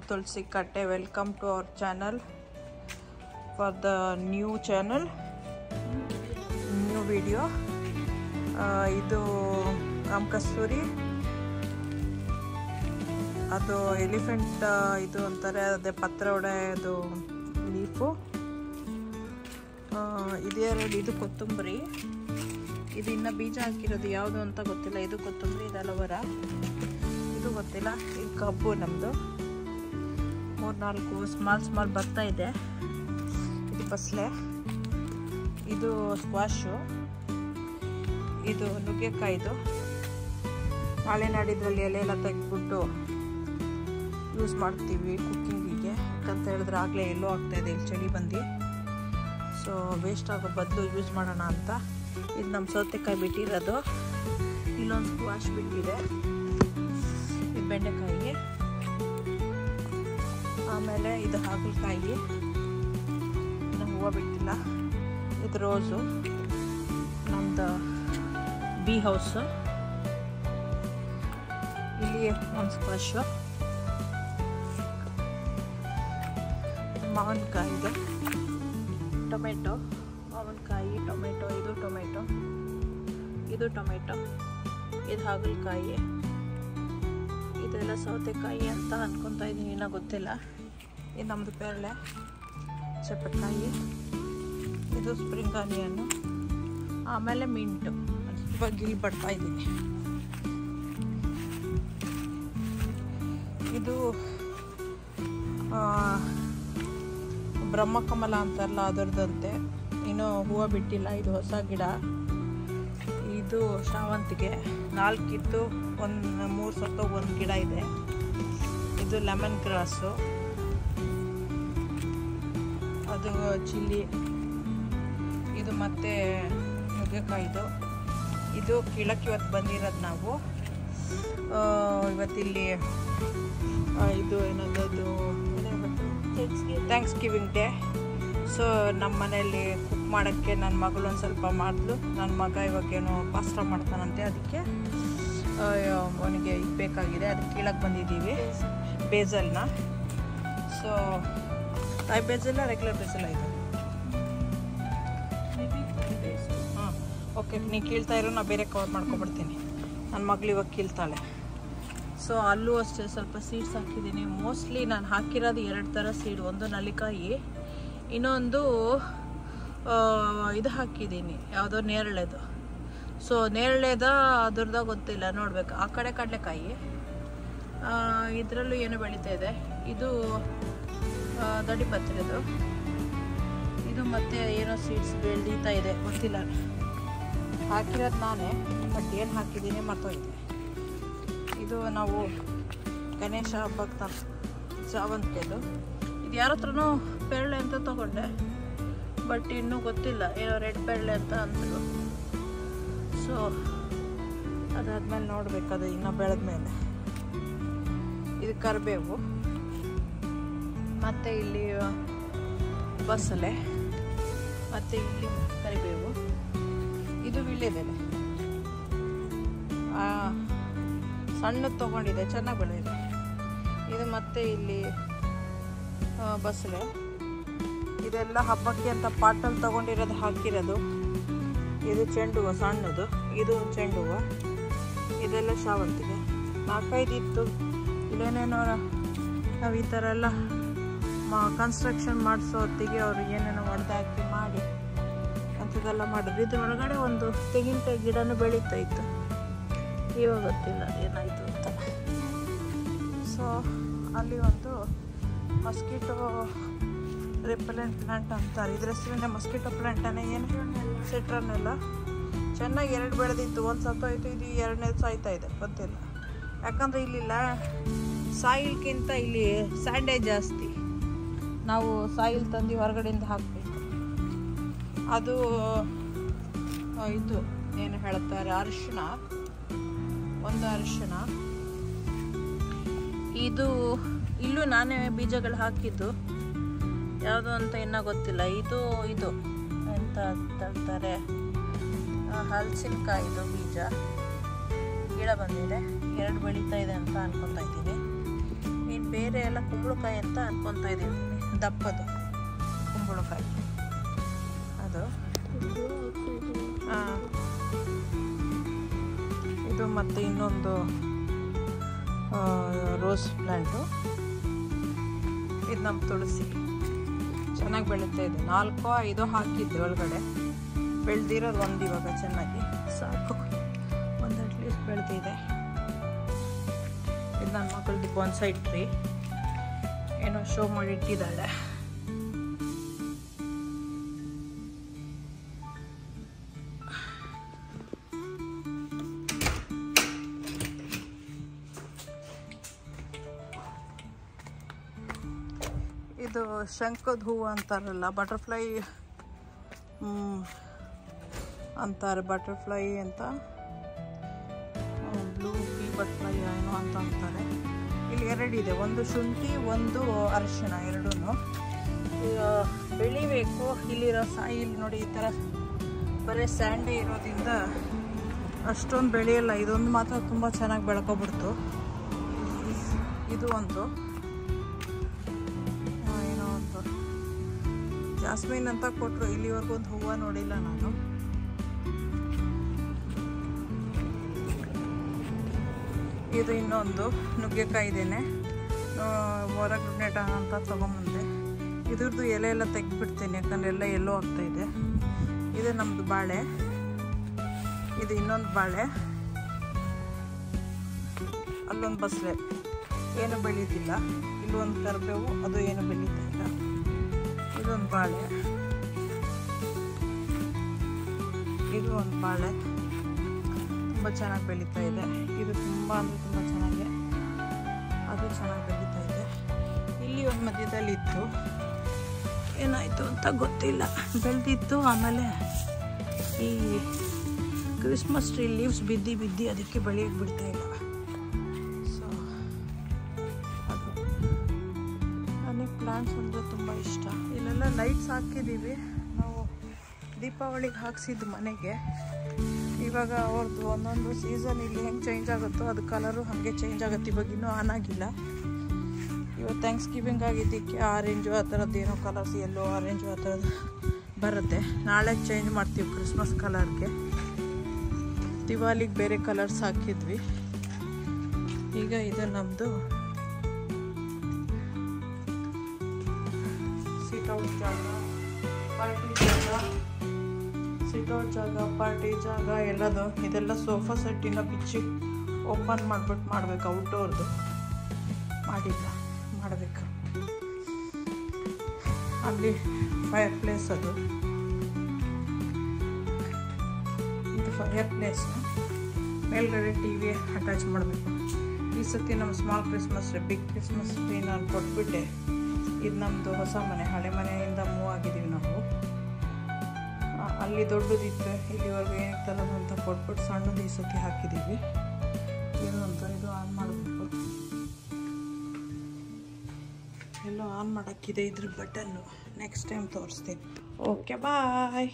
Tulsi Katte. Welcome to our channel. For the new channel, new video. ಇದು ಕಾಮಕಸ್ತೂರಿ, ಅದು elephant ಇದು ಅಂತಾರೆ, ಅದೇ ಪತ್ರೊಡೆ ಅದು ಲೀಫು. ಇದು ಕೊತ್ತಂಬರಿ. ಇದು ಇನ್ನು ಬೀಜ ಹಾಕಿರೋದು ಯಾವುದು ಅಂತ ಗೊತ್ತಿಲ್ಲ. ಇದು ಕೊತ್ತಂಬರಿ, ಇದು ಅಲೋವೆರಾ, ಇದು ಗೊತ್ತಿಲ್ಲ. ಇದು ಕಬ್ಬು ನಮ್ಮದು. 3-4 ಸ್ಮಾಲ್ ಭತ್ತ ಇದೆ. ಇದು ಬಸಳೆ, ಇದು ಸ್ಕ್ವಾಶು, ಇದು ನುಗ್ಗೆಕಾಯಿದು. ನಾಳೆ ನಾಡಿದ್ರಲ್ಲಿ ಎಲೆ ಎಲ್ಲ ತೆಗೆದ್ಬಿಟ್ಟು ಯೂಸ್ ಮಾಡ್ತೀವಿ ಕುಕ್ಕಿಂಗಿಗೆ. ಯಾಕಂತ ಹೇಳಿದ್ರೆ ಆಗಲೇ ಎಲ್ಲೋ ಆಗ್ತಾಯಿದೆ ಇಲ್ಲಿ ಚಳಿ ಬಂದು. ಸೊ ವೇಸ್ಟ್ ಆಗೋ ಬದಲು ಯೂಸ್ ಮಾಡೋಣ ಅಂತ. ಇದು ನಮ್ಮ ಸೌತೆಕಾಯಿ ಬಿಟ್ಟಿರೋದು. ಇಲ್ಲೊಂದು ಸ್ಕ್ವಾಶ್ ಬಿಟ್ಟಿದೆ. ಇದು ಬೆಂಡೆಕಾಯಿಗೆ. ಆಮೇಲೆ ಇದು ಹಾಗಲಕಾಯಿ, ಇನ್ನು ಹೂವು ಬಿಟ್ಟಿಲ್ಲ. ಇದು ರೋಸು, ನಮ್ಮದು ಬೀ ಹೌಸು. ಇಲ್ಲಿ ಒಂದು ಸ್ಕ್ವಾಶು, ಮಾವಿನಕಾಯಿದು, ಟೊಮೆಟೊ, ಮಾವಿನಕಾಯಿ, ಟೊಮೆಟೊ, ಇದು ಟೊಮೆಟೊ, ಇದು ಟೊಮೆಟೊ, ಇದು ಹಾಗಲಕಾಯಿ. ಇದೆಲ್ಲ ಸೌತೆಕಾಯಿ ಅಂತ ಅನ್ಕೊತಾ ಇದ್ದೀನಿ, ಇನ್ನೂ ಗೊತ್ತಿಲ್ಲ. ಇದು ನಮ್ಮದು ಪೇರಳೆ, ಚಪ್ಪಟಕಾಯಿ, ಇದು ಸ್ಪ್ರಿಂಗ್ ಆನಿಯನ್ನು, ಆಮೇಲೆ ಮಿಂಟು. ಇವಾಗ ಗಿಲ್ ಪಡ್ತಾ ಇದ್ದೀನಿ. ಇದು ಬ್ರಹ್ಮಕಮಲ ಅಂತಾರಲ್ಲ ಅದರದಂತೆ, ಇನ್ನೂ ಹೂವು ಬಿಟ್ಟಿಲ್ಲ. ಇದು ಹೊಸ ಗಿಡ. ಇದು ಶಾವಂತಿಗೆ 4 ಇತ್ತು, 3 ಸತ್ತು 1 ಗಿಡ ಇದೆ. ಇದು ಲೆಮನ್ ಗ್ರಾಸು, ಅದು ಚಿಲ್ಲಿ, ಇದು ಮತ್ತೆ ನುಗ್ಗೆಕಾಯಿದು. ಇದು ಕೀಳಕ್ಕೆ ಇವತ್ತು ಬಂದಿರೋದು ನಾವು. ಇವತ್ತಿಲ್ಲಿ ಇದು ಏನದು ಥ್ಯಾಂಕ್ಸ್ ಗಿವಿಂಗ್ ಡೇ. ಸೊ ನಮ್ಮ ಮನೆಯಲ್ಲಿ ಕುಕ್ ಮಾಡೋಕ್ಕೆ ನನ್ನ ಮಗಳು ಒಂದು ಸ್ವಲ್ಪ ಮಾಡಿದ್ಲು. ನನ್ನ ಮಗ ಇವಾಗೇನೋ ಪಾಸ್ತಾ ಮಾಡ್ತಾನಂತೆ, ಅದಕ್ಕೆ ಅವನಿಗೆ ಇದು ಬೇಕಾಗಿದೆ. ಅದಕ್ಕೆ ಕೀಳಕ್ಕೆ ಬಂದಿದ್ದೀವಿ ಬೇಸಲ್ನ. ಸೊ ಥಾಯ್ ಬೇಸಲ್ಲ, ರೆಗ್ಯುಲರ್ ಬೇಸಲ್ಲ ಇದು? ಹಾಂ, ಓಕೆ. ನೀನು ಕೀಳ್ತಾ ಇರೋ, ನಾನು ಬೇರೆ ಕವರ್ ಮಾಡ್ಕೊಬಿಡ್ತೀನಿ. ನನ್ನ ಮಗಳು ಇವಾಗ ಕೀಳ್ತಾಳೆ. ಸೊ ಅಲ್ಲೂ ಅಷ್ಟೇ ಸ್ವಲ್ಪ ಸೀಡ್ಸ್ ಹಾಕಿದ್ದೀನಿ. ಮೋಸ್ಟ್ಲಿ ನಾನು ಹಾಕಿರೋದು 2 ಥರ ಸೀಡ್. ಒಂದು ನಲ್ಲಿಕಾಯಿ, ಇನ್ನೊಂದು ಇದು ಹಾಕಿದ್ದೀನಿ, ಯಾವುದೋ ನೇರಳೆದು. ಸೊ ನೇರಳೆದ ಅದ್ರದ್ದು ಗೊತ್ತಿಲ್ಲ, ನೋಡಬೇಕು. ಆ ಕಡೆ ಕಡಲೆಕಾಯಿ, ಇದರಲ್ಲೂ ಏನು ಬೆಳೀತಾ ಇದೆ. ಇದು ದಡಿಪತ್ರೆದು. ಇದು ಮತ್ತೆ ಏನೋ ಸೀಡ್ಸ್ ಬೆಳೀತಾ ಇದೆ, ಗೊತ್ತಿಲ್ಲ. ಹಾಕಿರೋದು ನಾನೇ, ಬಟ್ ಏನು ಹಾಕಿದ್ದೀನಿ ಮರ್ತೋಗಿದೆ. ಇದು ನಾವು ಗಣೇಶ ಹಬ್ಬಕ್ಕೆ ಸಾವಂತಿಗೆದು. ಇದು ಯಾರ ಹತ್ರನೂ ಪೇರಳೆ ಅಂತ ತೊಗೊಂಡೆ, ಬಟ್ ಇನ್ನೂ ಗೊತ್ತಿಲ್ಲ, ಏನೋ ರೆಡ್ ಪೇರಳೆ ಅಂತ ಅಂದರು. ಸೊ ಅದಾದ್ಮೇಲೆ ನೋಡ್ಬೇಕು, ಅದು ಇನ್ನೂ ಬೆಳೆದ್ಮೇಲೆ. ಇದು ಕರಿಬೇವು, ಮತ್ತು ಇಲ್ಲಿ ಬಸಳೆ, ಮತ್ತು ಇಲ್ಲಿ ಕರಿಬೇವು. ಇದು ವೀಳ್ಯದೆಲೆ ಸಣ್ಣದು ತೊಗೊಂಡಿದೆ, ಚೆನ್ನಾಗಿ ಬೆಳೆದಿದೆ. ಇದು ಮತ್ತೆ ಇಲ್ಲಿ ಬಸಳೆ. ಇದೆಲ್ಲ ಹಬ್ಬಕ್ಕೆ ಅಂತ ಪಾಟಲ್ಲಿ ತೊಗೊಂಡಿರೋದು ಹಾಕಿರೋದು. ಇದು ಚೆಂಡು ಹೂವು ಸಣ್ಣದು, ಇದು ಚೆಂಡು ಹೂವು, ಇದೆಲ್ಲ ಶಾವಂತಿಗೆ. 4-5 ಇತ್ತು. ಇಲ್ಲೇನೇನೋ ನಾವು ಈ ಥರ ಎಲ್ಲ ಕನ್ಸ್ಟ್ರಕ್ಷನ್ ಮಾಡಿಸೋ ಹೊತ್ತಿಗೆ ಅವರು ಏನೇನೋ ಹೊಡೆದಾಕಿ ಮಾಡಿ ಅಂಥದ್ದೆಲ್ಲ ಮಾಡಿದ್ರು. ಇದ್ರ ಒಳಗಡೆ ಒಂದು ತೆಂಗಿನಕಾಯಿ ಗಿಡನೂ ಬೆಳೀತಾ ಇತ್ತು. ಇವಾಗ ಗೊತ್ತಿಲ್ಲ ಏನಾಯಿತು ಅಂತ. ಸೊ ಅಲ್ಲಿ ಒಂದು ಮಸ್ಕಿಟೋ ರಿಪೆಲೆಂಟ್ ಪ್ಲ್ಯಾಂಟ್ ಅಂತಾರೆ. ಇದ್ರ ಹೆಸರೇ ಮಸ್ಕಿಟೋ ಪ್ಲ್ಯಾಂಟನೇ, ಏನು ಸಿಟ್ರನ್ನೆಲ್ಲ ಚೆನ್ನಾಗಿ 2 ಬೆಳೆದಿತ್ತು. 1 ಸತ್ತೋಯ್ತು, ಇದು 2ನೇದು ಸಾಯ್ತಾ ಇದೆ, ಗೊತ್ತಿಲ್ಲ. ಯಾಕಂದರೆ ಇಲ್ಲಿಲ್ಲ ಸಾಯಿಲ್ಗಿಂತ ಇಲ್ಲಿ ಸ್ಯಾಂಡೇ ಜಾಸ್ತಿ. ನಾವು ಸಾಯಿಲ್ ತಂದು ಹೊರಗಡೆಯಿಂದ ಹಾಕಬೇಕು. ಅದು ಇದು ಏನು ಹೇಳ್ತಾರೆ, ಅರಿಶಿಣ, ಒಂದು ಅರಿಶಿಣ. ಇದು ಇಲ್ಲೂ ನಾನೇ ಬೀಜಗಳು ಹಾಕಿದ್ದು, ಯಾವುದು ಅಂತ ಇನ್ನೂ ಗೊತ್ತಿಲ್ಲ. ಇದು ಎಂತ ಹೇಳ್ತಾರೆ, ಹಲಸಿನಕಾಯಿದು ಬೀಜ ಗಿಡ ಬಂದಿದೆ, 2 ಬೆಳೀತಾ ಇದೆ ಅಂತ ಅನ್ಕೊತಾ ಇದ್ದೀನಿ. ಬೇರೆ ಎಲ್ಲ ಕುಂಬಳಕಾಯಿ ಅಂತ ಅನ್ಕೊತಾ ಇದ್ದೀವಿ, ದಪ್ಪದು ಕುಂಬಳಕಾಯಿ ಅದು. ಇದು ಮತ್ತು ಇನ್ನೊಂದು ರೋಸ್ ಪ್ಲ್ಯಾಂಟು. ಇದು ನಮ್ಮ ತುಳಸಿ ಚೆನ್ನಾಗಿ ಬೆಳೀತಾ ಇದೆ. 4-5 ಹಾಕಿದ್ದೆ ಒಳಗಡೆ, ಬೆಳೆದಿರೋದು ಒಂದು ಇವಾಗ ಚೆನ್ನಾಗಿ ಸಾಕು, ಒಂದು ಅಟ್ಲೀಸ್ಟ್ ಬೆಳೆದಿದೆ. ಇದು ನನ್ನ ಮಗಳದ್ದು ಬಾನ್ಸೈ ಟ್ರೀ, ಏನೋ ಶೋ ಮಾಡಿ ಇಟ್ಟಿದ್ದಾಳೆ. ಇದು ಶಂಖದ ಹೂವು ಅಂತಾರಲ್ಲ, ಬಟರ್ಫ್ಲೈ ಅಂತಾರೆ, ಬಟರ್ಫ್ಲೈ ಅಂತ, ಬ್ಲೂ ಬಿ ಬಟರ್ಫ್ಲೈ ಏನೋ ಅಂತ ಅಂತಾರೆ. ಇಲ್ಲಿ 2 ಇದೆ, ಒಂದು ಶುಂಠಿ ಒಂದು ಅರಿಶಿಣ, ಎರಡೂ ಬೆಳಿಬೇಕು. ಇಲ್ಲಿರೋ ಇಲ್ಲಿ ನೋಡಿ, ಈ ಥರ ಬರೀ ಸ್ಯಾಂಡೇ ಇರೋದ್ರಿಂದ ಅಷ್ಟೊಂದು ಬೆಳೆಯಲ್ಲ. ಇದೊಂದು ಮಾತ್ರ ತುಂಬ ಚೆನ್ನಾಗಿ ಬೆಳ್ಕೊಬಿಡ್ತು. ಇದು ಒಂದು ಏನೋ ಒಂದು ಜಾಸ್ಮಿನ್ ಅಂತ ಕೊಟ್ಟರು, ಇಲ್ಲಿವರೆಗೂ ಒಂದು ಹೂವು ನೋಡಿಲ್ಲ ನಾನು. ಇದು ಇನ್ನೊಂದು ನುಗ್ಗೆಕಾಯಿ ಇದೇನೆ, ಹೊರಗೆ ನೆಟ ಅಂತ ತೊಗೊಂಬಂದೆ. ಇದ್ರದ್ದು ಎಲೆ ಎಲ್ಲ ತೆಗೆದ್ಬಿಡ್ತೀನಿ, ಯಾಕಂದರೆ ಎಲ್ಲ ಎಲ್ಲೋ ಆಗ್ತಾಯಿದೆ. ಇದು ನಮ್ಮದು ಬಾಳೆ, ಇದು ಇನ್ನೊಂದು ಬಾಳೆ, ಅಲ್ಲೊಂದು ಬಸಳೆ ಏನು ಬೆಳೀತಿಲ್ಲ, ಇಲ್ಲೊಂದು ಕರಿಬೇವು ಅದು ಏನು ಬೆಳೀತಾ ಇಲ್ಲ. ಇದೊಂದು ಬಾಳೆ, ಇದು ಒಂದು ಬಾಳೆ ತುಂಬ ಚೆನ್ನಾಗಿ ಬೆಳೀತಾ ಇದೆ. ಇದು ತುಂಬ ಅಂದರೆ ತುಂಬ ಚೆನ್ನಾಗಿ, ಅದು ಚೆನ್ನಾಗಿ ಬೆಳೀತಾ ಇದೆ. ಇಲ್ಲಿ ಒಂದು ಮಧ್ಯದಲ್ಲಿ ಇತ್ತು, ಏನಾಯಿತು ಅಂತ ಗೊತ್ತಿಲ್ಲ, ಬೆಳೆದಿತ್ತು. ಆಮೇಲೆ ಈ ಕ್ರಿಸ್ಮಸ್ ಟ್ರೀ ಲೀವ್ಸ್ ಬಿದ್ದು ಅದಕ್ಕೆ ಬೆಳೆಯೋಕ್ಕೆ ಬಿಡ್ತಾ ಇಲ್ಲ. ಸೊ ಅದು ನನಗೆ ಪ್ಲಾಂಟ್ಸ್ ಅಂದರೆ ತುಂಬ ಇಷ್ಟ. ಇಲ್ಲೆಲ್ಲ ಲೈಟ್ಸ್ ಹಾಕಿದ್ದೀವಿ ನಾವು, ದೀಪಾವಳಿಗೆ ಹಾಕ್ಸಿದ್ದು ಮನೆಗೆ. ಇವಾಗ ಅವ್ರದ್ದು ಒಂದೊಂದು ಸೀಸನ್ ಇಲ್ಲಿ ಹೆಂಗೆ ಚೇಂಜ್ ಆಗುತ್ತೋ ಅದು ಕಲರು ಹಾಗೆ ಚೇಂಜ್ ಆಗುತ್ತೆ. ಇವಾಗ ಇನ್ನೂ ಆನ್ ಆಗಿಲ್ಲ. ಇವತ್ತು ಥ್ಯಾಂಕ್ಸ್ ಗಿವಿಂಗ್ ಆಗಿದ್ದಕ್ಕೆ ಆರೆಂಜು ಆ ಥರದ್ದು ಏನೋ ಕಲರ್ಸ್, ಎಲ್ಲೋ ಆರೆಂಜು ಆ ಥರದ್ದು ಬರುತ್ತೆ. ನಾಳೆ ಚೇಂಜ್ ಮಾಡ್ತೀವಿ ಕ್ರಿಸ್ಮಸ್ ಕಲರ್ಗೆ. ದಿವಾಲಿಗೆ ಬೇರೆ ಕಲರ್ಸ್ ಹಾಕಿದ್ವಿ. ಈಗ ಇದು ನಮ್ಮದು ಸಿಟ್ಔಟ್ ಜಾಗ, ಪಾರ್ಟಿ ಜಾಗ, ಸಿಟ್ಔಟ್ ಜಾಗ, ಪಾರ್ಟಿ ಜಾಗ ಎಲ್ಲದು. ಇದೆಲ್ಲ ಸೋಫಾ ಸೆಟ್ಟಿನ ಬಿಚ್ಚಿ ಓಪನ್ ಮಾಡಿಬಿಟ್ಟು ಮಾಡಬೇಕು. ಔಟ್ಡೋರ್ದು ಮಾಡಿಲ್ಲ, ಮಾಡಬೇಕು. ಅಲ್ಲಿ ಫೈರ್ ಪ್ಲೇಸ್, ಅದು ಇದು ಫೈರ್ ಪ್ಲೇಸ್. ಮೇಲ್ಗಡೆ ಟಿ ವಿ ಅಟ್ಯಾಚ್ ಮಾಡಬೇಕು. ಈ ಸತಿ ನಮ್ಮ small Christmas tree, big Christmas tree ನಾನು ಕೊಟ್ಬಿಟ್ಟೆ. ಇದು ನಮ್ಮದು ಹೊಸ ಮನೆ, ಹಳೆ ಮನೆಯಿಂದ ಮೂವ್ ಆಗಿದ್ದೀವಿ ನಾವು. ಅಲ್ಲಿ ದೊಡ್ಡದಿತ್ತು, ಇಲ್ಲಿವರೆಗೂ ಏನಕ್ಕೆ ತರೋದು ಅಂತ ಕೊಟ್ಬಿಟ್ಟು ಸಣ್ಣದು ಈ ಸತಿ ಹಾಕಿದ್ದೀವಿ. ಏನು ಅಂತ ಇದು ಆನ್ ಮಾಡಬೇಕು, ಎಲ್ಲೋ ಆನ್ ಮಾಡೋಕ್ಕಿದೆ ಇದ್ರ ಬಟನ್ನು. ನೆಕ್ಸ್ಟ್ ಟೈಮ್ ತೋರಿಸ್ತೀನಿ. ಓಕೆ ಬಾಯ್.